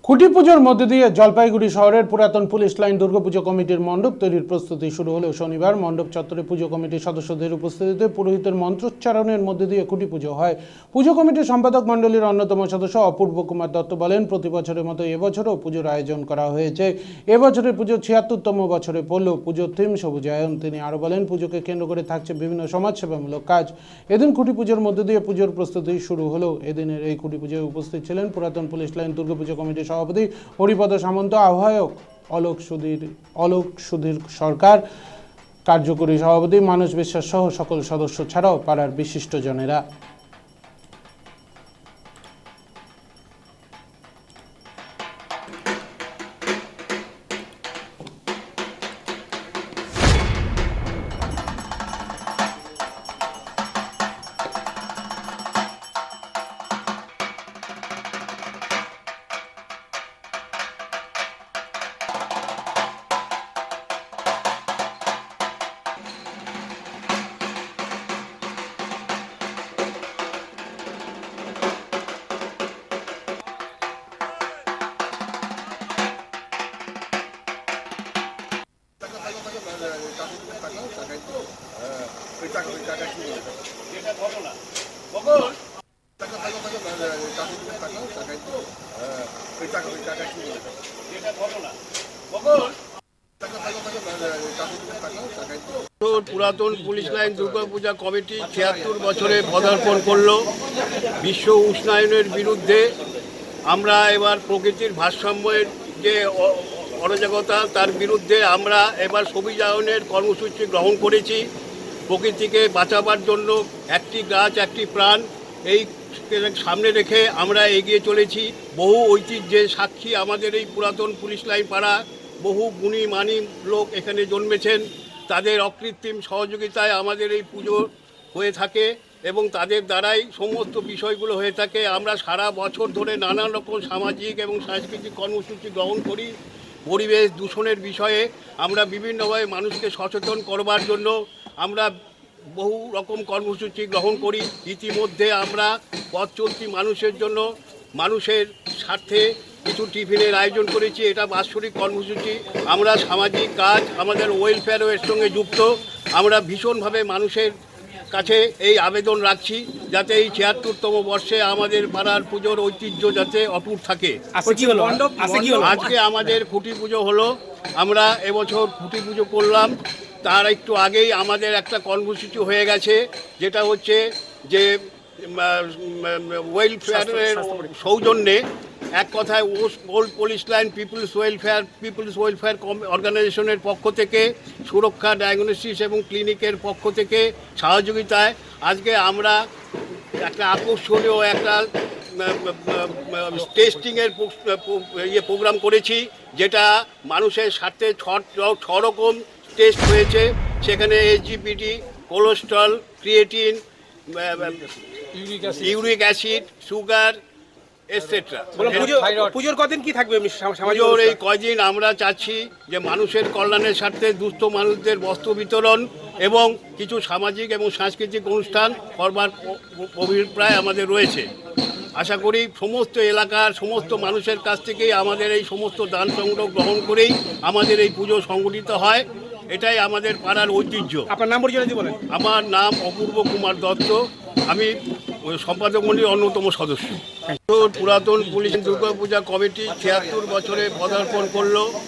খুঁটি পুজোর মধ্যে দিয়ে জলপাইগুড়ি শহরের পুরাতন পুলিশ লাইন দুর্গাপুজো কমিটির মণ্ডপ তৈরির প্রস্তুতি শুরু হলেও শনিবার মণ্ডপ চত্বরে পুজো কমিটির সদস্যদের উপস্থিতিতে পুরোহিতের মন্ত্রোচ্চারণের মধ্যে দিয়ে খুঁটি পুজো হয়। পুজো কমিটির সম্পাদক মণ্ডলীর অন্যতম সদস্য অপূর্ব কুমার দত্ত বলেন, প্রতি বছরের মতো এবছরও পুজোর আয়োজন করা হয়েছে। এবছরের পুজো ৭৬তম বছরে পড়ল। পুজোর থিম সবুজায়ন। তিনি আরও বলেন, পুজোকে কেন্দ্র করে থাকছে বিভিন্ন সমাজসেবামূলক কাজ। এদিন খুঁটি পুজোর মধ্যে দিয়ে পুজোর প্রস্তুতি শুরু হলো। এদিনের এই খুঁটি পুজোয় উপস্থিত ছিলেন পুরাতন পুলিশ লাইন দুর্গাপুজো কমিটির সভাপতি হরিপদ সামন্ত, আহ্বায়ক অলোক সুধীর সরকার, কার্যকরী সভাপতি মানস বিশ্বাস সহ সকল সদস্য ছাড়াও পাড়ার বিশিষ্টজনেরা। পুরাতন পুলিশ লাইন দুর্গাপূজা কমিটি ৭৬ বছরে পদার্পণ করলো। বিশ্ব উষ্ণায়নের বিরুদ্ধে আমরা এবার প্রকৃতির ভারসাম্যের যে অরাজকতা তার বিরুদ্ধে আমরা এবার সবুজায়নের কর্মসূচি গ্রহণ করেছি। প্রকৃতিকে বাঁচাবার জন্য একটি গাছ একটি প্রাণ, এই সামনে রেখে আমরা এগিয়ে চলেছি। বহু ঐতিহ্যের সাক্ষী আমাদের এই পুরাতন পুলিশ লাইন পাড়া। বহু গুণী মানী লোক এখানে জন্মেছেন। তাদের অকৃত্রিম সহযোগিতায় আমাদের এই পুজো হয়ে থাকে এবং তাদের দ্বারাই সমস্ত বিষয়গুলো হয়ে থাকে। আমরা সারা বছর ধরে নানা রকম সামাজিক এবং সাংস্কৃতিক কর্মসূচি গ্রহণ করি। পরিবেশ দূষণের বিষয়ে আমরা বিভিন্নভাবে মানুষকে সচেতন করবার জন্য আমরা বহু রকম কর্মসূচি গ্রহণ করি। ইতিমধ্যে আমরা পথ চলতি মানুষের জন্য মানুষের স্বার্থে কিছু টিফিনের আয়োজন করেছি। এটা বাৎসরিক কর্মসূচি। আমরা সামাজিক কাজ, আমাদের ওয়েলফেয়ারও এর সঙ্গে যুক্ত। আমরা ভীষণভাবে মানুষের কাছে এই আবেদন রাখছি যাতে এই ৭৬তম বর্ষে আমাদের পাড়ার পুজোর ঐতিহ্য যাতে অটুট থাকে। আজকে আমাদের খুঁটি পুজো হলো। আমরা এবছর খুঁটি পুজো করলাম। তার একটু আগেই আমাদের একটা কর্মসূচি হয়ে গেছে, যেটা হচ্ছে যে ওয়েলফেয়ারের সৌজন্যে, এক কথায় old police line peoples welfare অর্গানাইজেশনের পক্ষ থেকে, সুরক্ষা ডায়াগনোসিস এবং ক্লিনিকের পক্ষ থেকে সহযোগিতায় আজকে আমরা একটা আকর্ষণীয় একটা টেস্টিংয়ের প্রোগ্রাম করেছি, যেটা মানুষের স্বার্থে ছ রকম টেস্ট হয়েছে। সেখানে SGPT, cholesterol, creatine, uric acid, sugar etcetera. পুজোর কদিন কি থাকবে? পুজোর এই কয়দিন আমরা চাচ্ছি যে মানুষের কল্যাণের স্বার্থে দুস্থ মানুষদের বস্ত্র বিতরণ এবং কিছু সামাজিক এবং সাংস্কৃতিক অনুষ্ঠান করবার অভিপ্রায় আমাদের রয়েছে। আশা করি সমস্ত এলাকার সমস্ত মানুষের কাছ থেকেই আমাদের এই সমস্ত দান সংগ্রহ গ্রহণ করেই আমাদের এই পুজো সংগঠিত হয়। এটাই আমাদের পাড়ার ঐতিহ্য। আপনার নাম পরিচয় যদি বলেন। আমার নাম অপূর্ব কুমার দত্ত, আমি সম্পাদক মণ্ডলীর অন্যতম সদস্য। পুরাতন পুলিশ দুর্গাপূজা কমিটি ৭৬ বছরে পদার্পণ করলো।